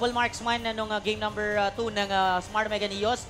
double marksman nung game number 2 ng Smart Mega Neos.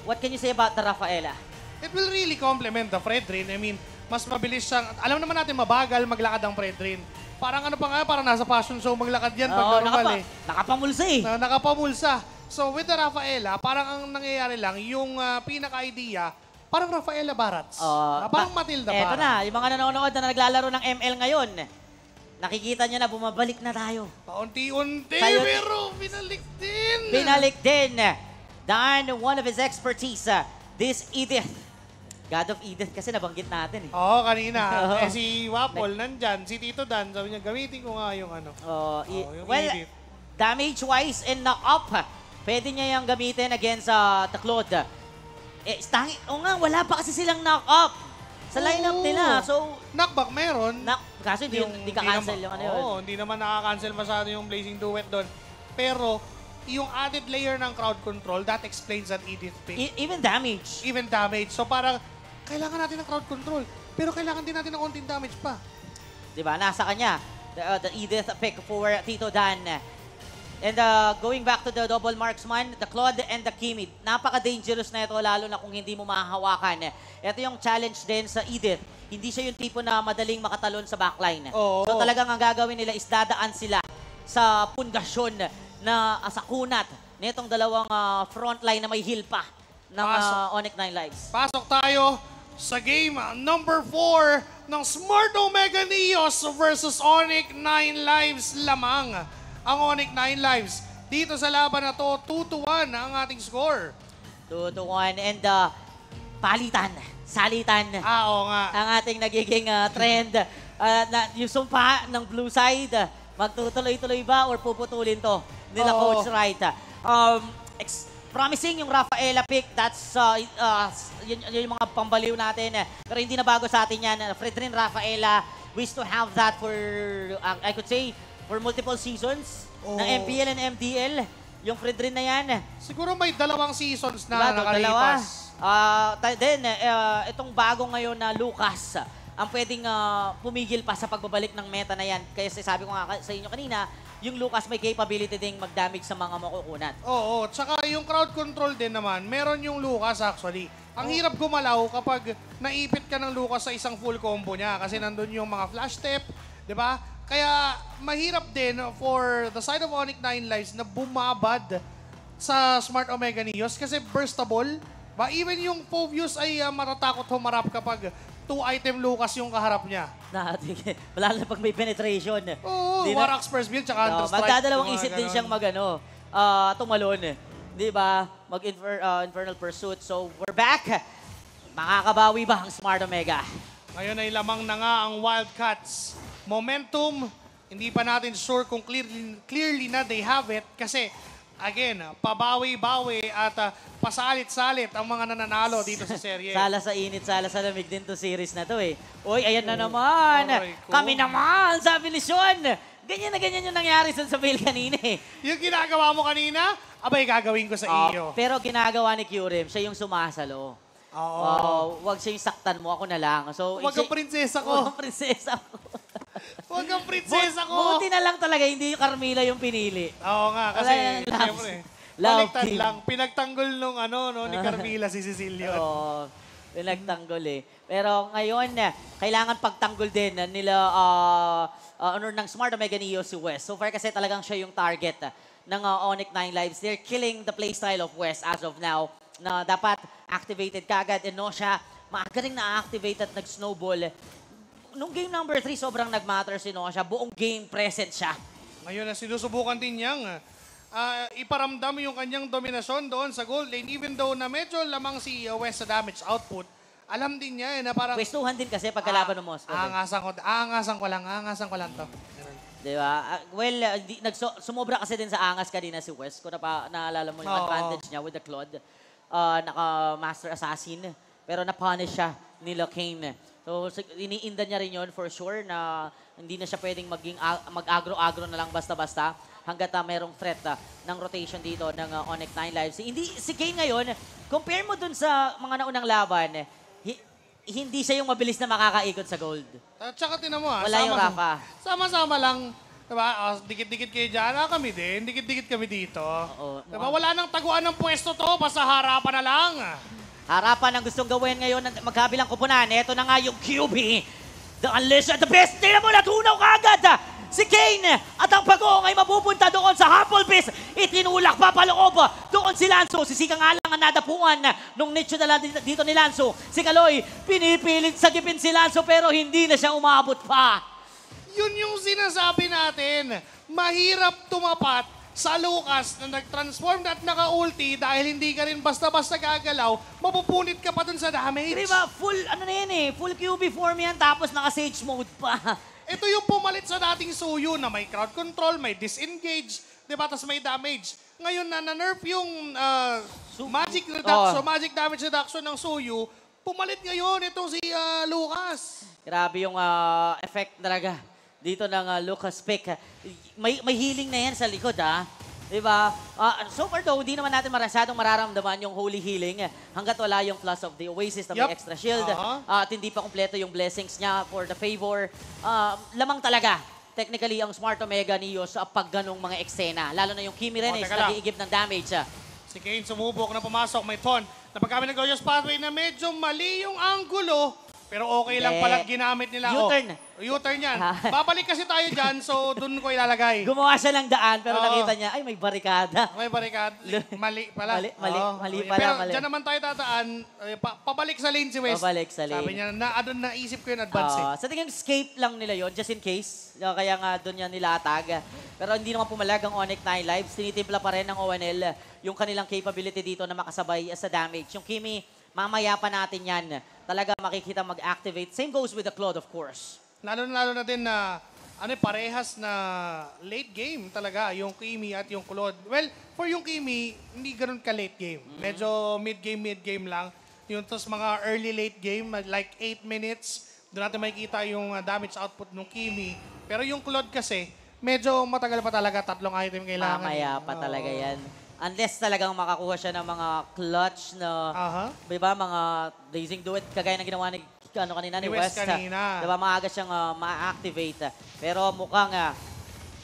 What can you say about the Rafaela? It will really complement the Fredrin. I mean, mas mabilis siyang... Alam naman natin, mabagal maglakad ang Fredrin. Parang ano pa nga, parang nasa fashion show maglakad yan pag normal Nakapamulsa eh. Nakapamulsa. So with the Rafaela, parang ang nangyayari lang, yung pinaka-idea, parang Rafaela Barats. Parang Matilda Eto parang. na, yung mga nanonood na naglalaro ng ML ngayon, nakikita nyo na bumabalik na tayo. Paunti-unti, Tayo- pero binalik din. Binalik din. Dahil one of his expertise, this Edith. God of Edith kasi nabanggit natin eh. Oo, kanina. Si Wapol nandyan, si Tito Dan, sabi niya, gamitin ko nga yung ano. Yung Well, Edith. damage-wise and knock-up, pwede niya yung gamitin against the Claude. Nga, wala pa kasi silang knock-up sa lineup nila. So, Knockback meron. kaso hindi ka-cancel yung ano yun. Oo, hindi naman nakaka-cancel masyado yung Blazing Duet doon. Pero, yung added layer ng crowd control, that explains that Edith pick. Even damage. Even damage. So parang, kailangan natin ng crowd control. Pero kailangan din natin ng konting damage pa. Diba? Nasa kanya. The Edith pick for Tito Dan. And going back to the double marksman, the Claude and the Kimi. Napaka-dangerous na ito, lalo na kung hindi mo mahahawakan. Ito yung challenge din sa Edith. Hindi siya yung tipo na madaling makatalon sa backline. Oo. So talagang ang gagawin nila is dadaan sila sa pundasyon na sa kunat nitong dalawang frontline na may heal pa ng Onyx 9 Lives. Pasok tayo sa game number 4 ng Smart Omega Neos versus Onyx 9 Lives lamang. Ang Onyx 9 Lives. Dito sa laban na to, 2-1 ang ating score. 2-1 and palitan, salitan. Oo nga. Ang ating nagiging trend. Yung sumpa ng blue side, magtutuloy-tuloy ba or puputulin to nila Coach Wright? Promising yung Rafaela pick. That's yun yung mga pambaliw natin. Pero hindi na bago sa atin yan. Fredrin Rafaela, wish to have that for, I could say, for multiple seasons ng MPL and MDL. Yung Fredrin na yan. Siguro may 2 seasons na Diba, nakalipas. Then, itong bago ngayon na Lucas, ang pwedeng pumigil pa sa pagbabalik ng meta na yan. Kaya sabi ko nga sa inyo kanina, yung Lucas may capability ding mag-damage sa mga makukunat. Oo, tsaka yung crowd control din naman, meron yung Lucas actually. Ang hirap gumalaw kapag naipit ka ng Lucas sa isang full combo niya kasi nandun yung mga flash step, di ba? Kaya mahirap din for the side of Onyx 9 Lives na bumabad sa Smart Omega Neos kasi burstable. Ba, even yung Povius ay matatakot humarap kapag 2-item Lucas yung kaharap niya. Wala na pag may penetration. Oo, Warax first build tsaka Understrike. Magdadalawang isip din siyang tumalon. Di ba? Infernal Pursuit. So, we're back. Makakabawi ba ang Smart Omega? Ngayon ay lamang na nga ang Wildcats. Momentum, hindi pa natin sure kung clearly na they have it kasi again, pabawi-bawi at pasalit-salit ang mga nananalo dito sa serye. Sala sa init, sala sa lamig din to series na to eh. Uy, ayan na naman. Kami naman, sabi ni Sean. Ganyan na ganyan yung nangyari sa Bill kanina eh. Yung ginagawa mo kanina, abay gagawin ko sa iyo. Pero ginagawa ni Kyurem, siya yung sumasalo. Wag siya yung saktan mo, ako na lang. So, wag kang prinsesa ko. Wag kang prinsesa ko. Wag kang prinsesa ko. Buti na lang talaga, hindi yung Carmilla yung pinili. Oo nga, kasi siyempre, baliktad lang. Pinagtanggol nung ni Carmilla si Cecilio. Oo, pinagtanggol eh. Pero ngayon, kailangan pagtanggol din nila honor ng Smart Omega Neos si West. So far kasi talagang siya yung target ng Onyx 9 Lives. They're killing the playstyle of West as of now. Na dapat activated kagad. And no siya, maaga rin na-activate at nag-snowball. Nung game number 3, sobrang nag-matter si Nosha. Buong game present siya. Ngayon na sinusubukan din niyang iparamdam yung kanyang dominasyon doon sa gold lane. Even though na medyo lamang si West sa damage output, alam din niya na parang... Pwestuhan din kasi pagkalaban ng Moscow. Aangasan ko lang to. Diba? Well, sumobra kasi din sa angas kanina si West. Kung naalala mo yung advantage niya with the Claude. Naka-Master Assassin. Pero na-punish siya nila Kane. So, iniinda niya rin yun for sure na hindi na siya pwedeng mag-agro-agro na lang basta-basta hanggat merong threat ng rotation dito ng Onyx 9 Lives. Si Kane ngayon, compare mo dun sa mga naunang laban, hindi siya yung mabilis na makakaikot sa gold. At saka tinan mo wala yung Rafa. Sama-sama lang Diba? Dikit-dikit kayo dyan. Kami din. Dikit-dikit kami dito. Oo. Diba? Wala nang taguan ng pwesto to. Basta harapan na lang. Harapan ang gustong gawin ngayon ng magkabilang kupunan. Ito na nga yung QB. The Unleashed at the best. Tingnan mo, natunaw ka agad. Si Kane at ang Pagong ay mapupunta doon sa Hufflebeast. Itinulak pa paloob. Doon si Lanzo. Sisika nga lang ang nadapuan nung nicho na lang dito ni Lanzo. Si Kaloy, pinipilit sagipin si Lanzo pero hindi na siya umabot pa. Yun yung sinasabi natin. Mahirap tumapat sa Lucas na nag-transform at naka-ulti dahil hindi ka rin basta-basta gagalaw, mapupunit ka pa dun sa damage. Diba, full, ano na yan full QB form yan tapos naka-Sage mode pa. Ito yung pumalit sa dating Suyu na may crowd control, may disengage, di ba? Tapos may damage. Ngayon na nerf yung magic reduction, magic damage reduction ng Suyu, pumalit ngayon itong si Lucas. Grabe yung effect talaga dito ng Lucas pick. May healing na yan sa likod, Diba? So far though, hindi naman natin masyadong mararamdaman yung holy healing hanggat wala yung plus of the Oasis na may extra shield. At hindi pa kumpleto yung blessings niya for the favor. Lamang talaga, technically, ang Smart Omega Neo sa pag ganong mga eksena. Lalo na yung Kimi rin is nag-iigib ng damage. Si Kane sumubok na pumasok, may ton. Napag kami nag-Gorgeous Pathway na medyo mali yung angulo. Pero okay lang pala ginamit nila. U-turn. U-turn yan. Babalik kasi tayo dyan, so dun ko ilalagay. Gumawa siya ng daan, pero nakita niya, ay, may barikada. May barikada. Mali pala. Mali pala. Pero mali. dyan naman tayo tataan, pabalik sa lane si West. Pabalik sa lane. Sabi niya, naisip ko yung advance Sa tingin, escape lang nila yon just in case. Kaya nga doon yan nilatag. Pero hindi naman pumalag ang Onyx 9 Lives. Tinitimpla pa rin ng ONL yung kanilang capability dito na makasabay sa damage. Yung Kimi, mamaya pa natin yan. Talaga makikita mag-activate. Same goes with the Claude, of course. Lalo na din na parehas na late game talaga, yung Kimi at yung Claude. Well, for yung Kimi, hindi ganun ka-late game. Medyo mid-game lang. Yung tos mga early-late game, like 8 minutes, doon natin makikita yung damage output ng Kimi. Pero yung Claude kasi, medyo matagal pa talaga, 3 item kailangan. Mamaya pa talaga yan. Unless talagang makakuha siya ng mga clutch na, diba, mga Blazing Duet, kagaya ng ginawa ni kanina ni West. Kanina. Diba, maaga siyang ma-activate. Pero mukhang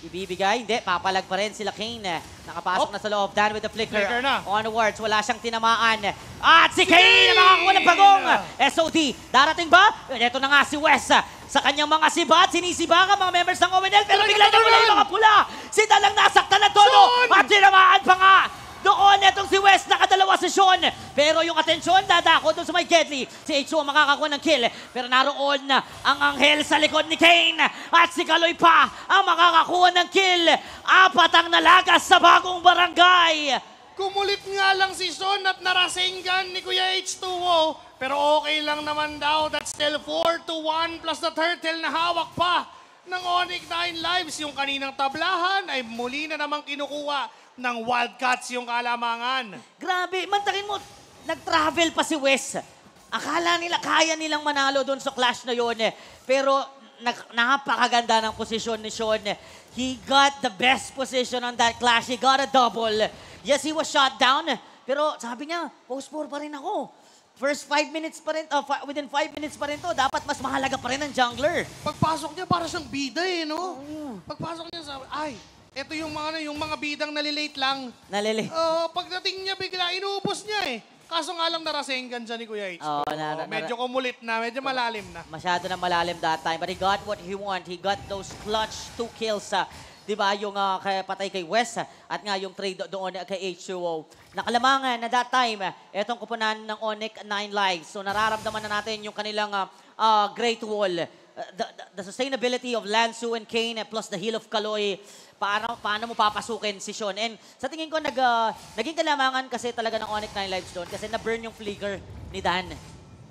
ibibigay. Hindi, papalag pa rin sila Kane. Nakapasok na sa loob. Dan with the flicker. Onwards, wala siyang tinamaan. At si Kane makakakuha ng Pagong. SOD, darating ba? Ito na nga si West. Sa kanyang mga sibat, sinisibakan mga members ng ONL, pero bigla na wala yung mga pula. Si Dalang nasaktan na todo. At tinamaan pa nga. Doon, etong si West, nakadalawa si Sean. Pero yung atensyon, dadako doon sa may Gedli. Si H2 ang makakakuha ng kill. Pero naroon ang Anghel sa likod ni Kane. At si Kaloy pa ang makakakuha ng kill. 4 ang nalagas sa bagong barangay. Kumulit nga lang si Sean at narasenggan ni Kuya H2O. Pero okay lang naman daw. That's still 4-1 plus the turtle na hawak pa ng Onyx 9 Lives. Yung kaninang tablahan ay muli na namang kinukuha ng Wildcats yung kalamangan. Grabe, mantakin mo, nag-travel pa si Wes. Akala nila, kaya nilang manalo doon sa clash na yun. Pero napakaganda ng posisyon ni Sean. He got the best position on that clash. He got a double. Yes, he was shot down. Pero sabi niya, post-4 pa rin ako. First 5 minutes pa rin, within 5 minutes pa rin to, dapat mas mahalaga pa rin ang jungler. Pagpasok niya, para siyang bida no? Pagpasok niya, sabi, ito yung mga bidang nalilate lang. Nalilate? Pagdating niya, bigla, inuubos niya Kaso nga lang narasenggan dyan ni Kuya H. Medyo kumulit na, medyo malalim na. Masyado na malalim that time, but he got what he want. He got those clutch 2 kills. Diba, yung patay kay West at nga yung trade doon kay H2O. Nakalamangan na that time, etong kupunan ng Onyx 9 Lives. So nararamdaman na natin yung kanilang Great Wall. The sustainability of Lansu and Kane plus the heal of Kaloy. Paano mo papasukin si Sean? And sa tingin ko, naging kalamangan kasi talaga ng Onyx 9 Lives doon kasi na-burn yung flicker ni Dan.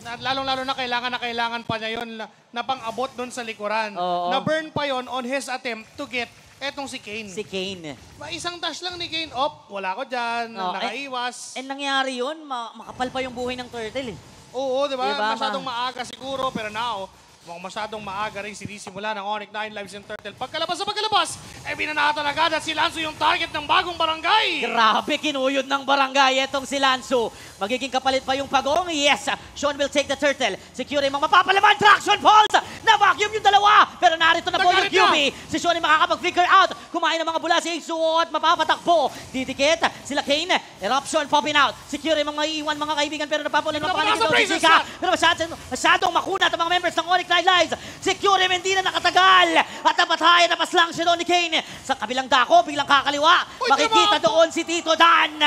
Lalong-lalo na kailangan pa niya yun na pang-abot doon sa likuran. Na-burn pa yon on his attempt to get etong si Kane. Si Kane. Isang dash lang ni Kane, wala ko dyan, nakaiwas. And nangyari yun, makapal pa yung buhay ng turtle Oo, di ba? Masyadong maaga siguro, pero now, Mukhang masyadong maaga rin sinisimula ng Onyx 9 Lives and Turtle. Pagkalabas, binanatan agad at si Lanzo yung target ng bagong barangay. Grabe, kinuyod ng barangay itong si Lanzo. Magiging kapalit pa yung pagong. Yes, Sean will take the turtle. Secure yung mga mapapalaman. Traction balls! Na-vacuum yung dalawa. Pero narito na po yung QB. Si Sean ay makakapag-figure out. Kumain ng mga bula si H2O at mapapatakbo. Didikit sila Kane. Eruption popping out. Secure yung mga iiwan mga kaibigan. Pero napapulan ng pangalan ito si Zika. Pero masyadong makunat ang mga members ng Onyx 9 Lives. Secure yung hindi na nakatagal. At napatayan na paslang siya doon ni Kane. Sa kabilang dako, biglang kakaliwa. Makikita doon si Tito Dan.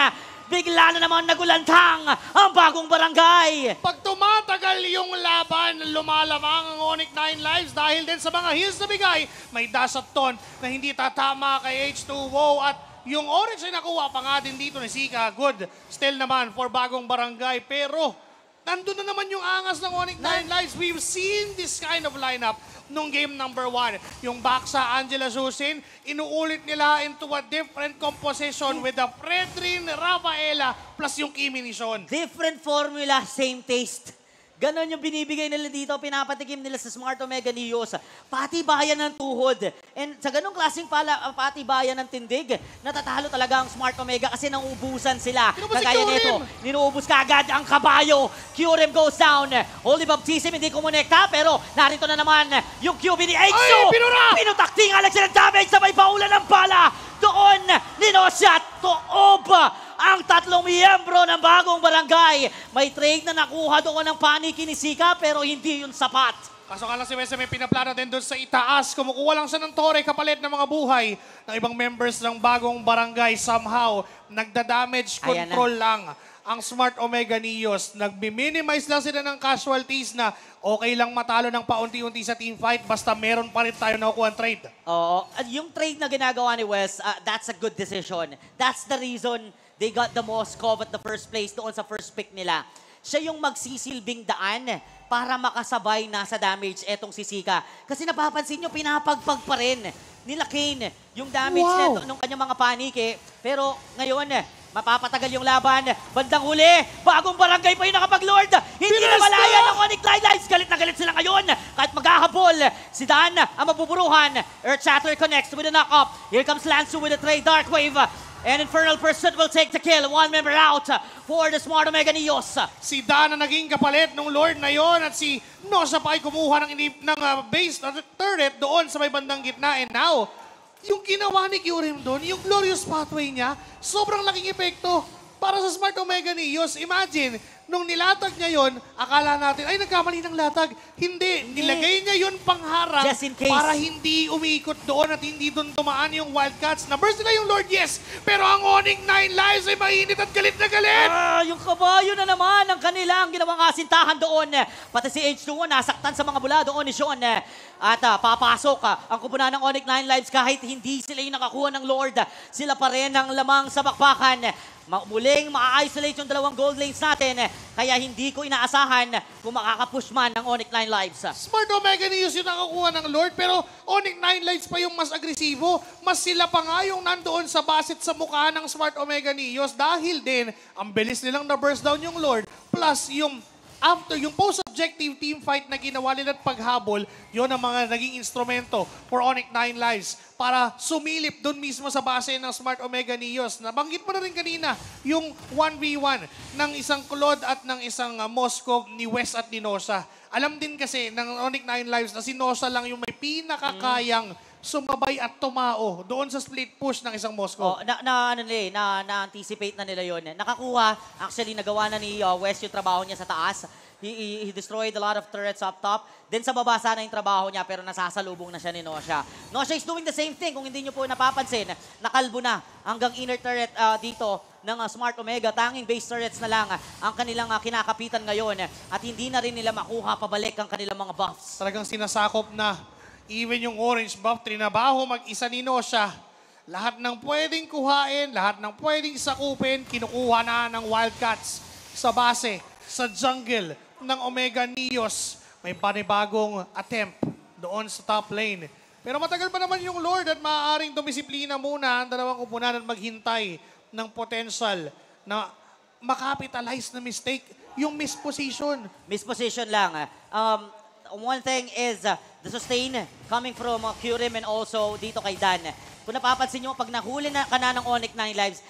Bigla na naman nagulantang ang bagong barangay. Pag tumatagal yung laban, lumalamang ang Onyx 9 Lives dahil din sa mga heals na bigay, may dash at ton na hindi tatama kay H2O at yung Onyx ay nakuha pa nga din dito ni Sika. Good still naman for bagong barangay. Pero nandun na naman yung angas ng Onyx 9 Lives. We've seen this kind of lineup nung game number 1. Yung back sa Angela Susin, inuulit nila into a different composition with the Fredrin, Rafaela, plus yung Kimi ni Sean. Different formula, same taste. Ganon yung binibigay nila dito, pinapatikim nila sa Smart Omega Neos. Patibayan ng tuhod. And sa ganong klaseng patibayan ng tindig, natatalo talaga ang Smart Omega kasi nauubusan sila. Kagaya nito, ninuubos ka agad ang kabayo. Kyurem goes down. Holy Baptism hindi kumonekta, pero narito na naman yung QB ni H2. Pinutakting Alex ng damage, sabay paulan ng bala. Doon, ninosya, toob ang tatlong miyembro ng bagong barangay. May trade na nakuha doon ng paniki ni Sika, pero hindi yun sapat. Kaso nga lang si Wesa may pinaplano din doon sa itaas. Kumukuha lang siya ng tore kapalit ng mga buhay ng ibang members ng bagong barangay. Somehow, nagda-damage control lang ang Smart Omega Neos. Nagbi-minimize lang sila ng casualties na okay lang matalo ng paunti-unti sa team fight basta meron pa rin tayo nakukuha ang trade. Oo. At yung trade na ginagawa ni Wes, that's a good decision. That's the reason they got the Moskov at the first place doon sa first pick nila. Siya yung magsisilbing daan para makasabay na sa damage etong si Sika. Kasi napapansin nyo, pinapagpag pa rin nila Kane yung damage neto nung kanyang mga panike. Pero ngayon, mapapatagal yung laban. Bandang huli, bagong barangay pa yung nakapag-lord. Hindi na malaya ng Onyx 9 Lives. Galit na galit sila ngayon. Kahit maghahabol, si Dan ang mabuburuhan. Earth Shatter connects with a knock-up. Here comes Lanzu with a trade Dark Wave. And Infernal Pursuit will take the kill. One member out for the Smart Omega Neos. Si Dan na naging kapalit ng Lord na yon at si Nosa pa ay kumuha ng base turret doon sa may bandang gitna. And now, yung ginawa ni Kyurem doon, yung glorious pathway niya, sobrang laking epekto para sa Smart Omega Neos. Imagine, nung nilatag niya yon, akala natin, ay nagkamali ng latag. Hindi, nilagay niya yon pangharang just in case, para hindi umiikot doon at hindi doon tumaan yung Wildcats. Na-burst nila yung Lord, yes, pero ang Onyx 9 Lives ay mainit at galit na galit. Yung kabayo na naman ang kanilang ginawang asintahan doon. Pati si H2O nasaktan sa mga bula doon ni Sean. At papasok ang kupunan ng Onyx 9 Lives kahit hindi sila yung nakakuha ng Lord. Sila pa rin ang lamang sa bakbakan. Muling ma-isolate yung dalawang gold lanes natin. Kaya hindi ko inaasahan kung makakapush man ng Onyx 9 Lives. Smart Omega Neos yung nakakuha ng Lord, pero Onyx 9 Lives pa yung mas agresibo. Mas sila pa nga yung nandoon sa basit sa mukha ng Smart Omega Neos dahil din ang bilis nilang na-burst down yung Lord plus yung after yung post-objective team fight na ginawa nila at paghabol, yun ang mga naging instrumento for Onyx 9 Lives para sumilip doon mismo sa base ng Smart Omega Neos. Nabanggit mo na rin kanina yung 1v1 ng isang Claude at ng isang Moskov ni Wes at ni Nosa. Alam din kasi ng Onyx 9 Lives na si Nosa lang yung may pinakakayang sumabay at tumao doon sa split push ng isang Moskov. Na-anticipate na nila yon. Nakakuha, actually nagawa na ni Wes yung trabaho niya sa taas. He destroyed a lot of turrets up top. Then sa baba sana yung trabaho niya pero nasasalubong na siya ni Nosha. Nosha is doing the same thing. Kung hindi niyo po napapansin, nakalbo na hanggang inner turret dito ng Smart Omega. Tanging base turrets na lang ang kanilang kinakapitan ngayon. At hindi na rin nila makuha pabalik ang kanilang mga buffs. Talagang sinasakop na. Even yung orange buff, trinabaho mag-isa ni Nosha. Lahat ng pwedeng kuhain, lahat ng pwedeng sakupin, kinukuha na ng Wildcats sa base, sa jungle ng Omega Neos. May panibagong attempt doon sa top lane. Pero matagal pa naman yung Lord at maaaring dumisiplina muna ang dalawang kupunan at maghintay ng potential na makapitalize na mistake, yung misposition. Misposition lang. one thing is the sustain coming from Kyurem and also dito kay Dan. Kung napapansin nyo, pag nahuli na ka na ng Onyx 9 lives,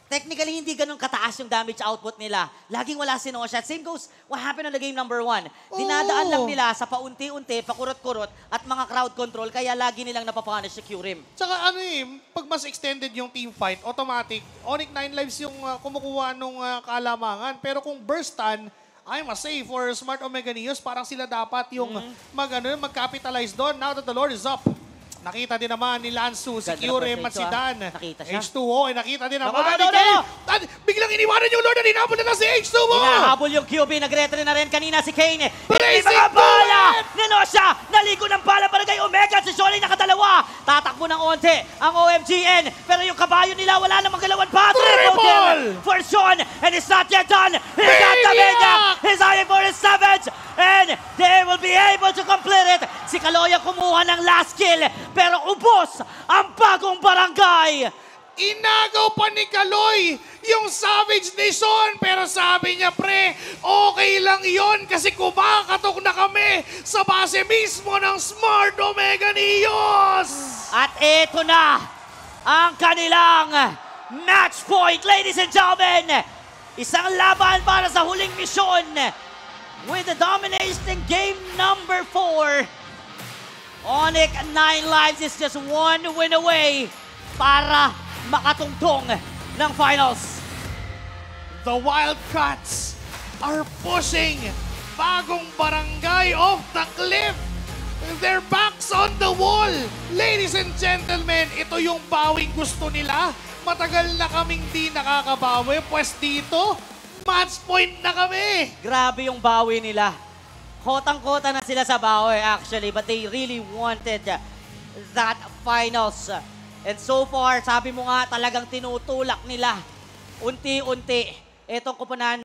technically, hindi ganun kataas yung damage output nila. Laging wala si Nosha. Same goes what happened on the game number 1. Dinadaan lang nila sa paunti-unti, pakurot-kurot, at mga crowd control, kaya lagi nilang napapunish si Kyurem. Tsaka pag mas extended yung team fight, automatic, Onyx 9 lives yung kumukuha nung kalamangan. Pero kung burst stun, I must say, for Smart Omega Neos, parang sila dapat yung mag-capitalize doon. Now that the Lord is up. Nakita din naman ni Lansu, si Ganda Kyurem ng at si perfect Dan. Nakita siya. H2O, nakita din naman. No! Biglang iniwanan yung Lord na hinabol na lang si H2O! Hinahabol yung QB, nag-retry na rin kanina si Kane. Hindi Blazing mga bala! bullet! Ni Nosha, naligo ng bala para kay Omega. Si Shory nakadalawa. Tatakbo ng onte ang OMGN. Pero yung kabayo nila, wala namang galawan pa. Triple! For Sean, and it's not yet done. He's got the Maniac. He's eyeing for his Savage. And they will be able to complete it. Si Kaloya kumuha ng last kill. Pero ubos ang bagong barangay. Inagaw pa ni Kaloy yung Savage Nation. Pero sabi niya, pre, okay lang yon kasi kumakatok na kami sa base mismo ng Smart Omega Neos. At ito na ang kanilang match point, ladies and gentlemen. Isang laban para sa huling misyon with the domination game number 4. Onyx 9 lives is just one win away para makatungtong ng finals. The Wildcats are pushing bagong barangay off the cliff. Their backs on the wall. Ladies and gentlemen, ito yung bawing gusto nila. Matagal na kaming di nakakabawi. Pues dito, match point na kami. Grabe yung bawi nila. Kotang-kota na sila sa bawi actually, but they really wanted that finals. And so far, sabi mo nga talagang tinutulak nila unti-unti itong kupunan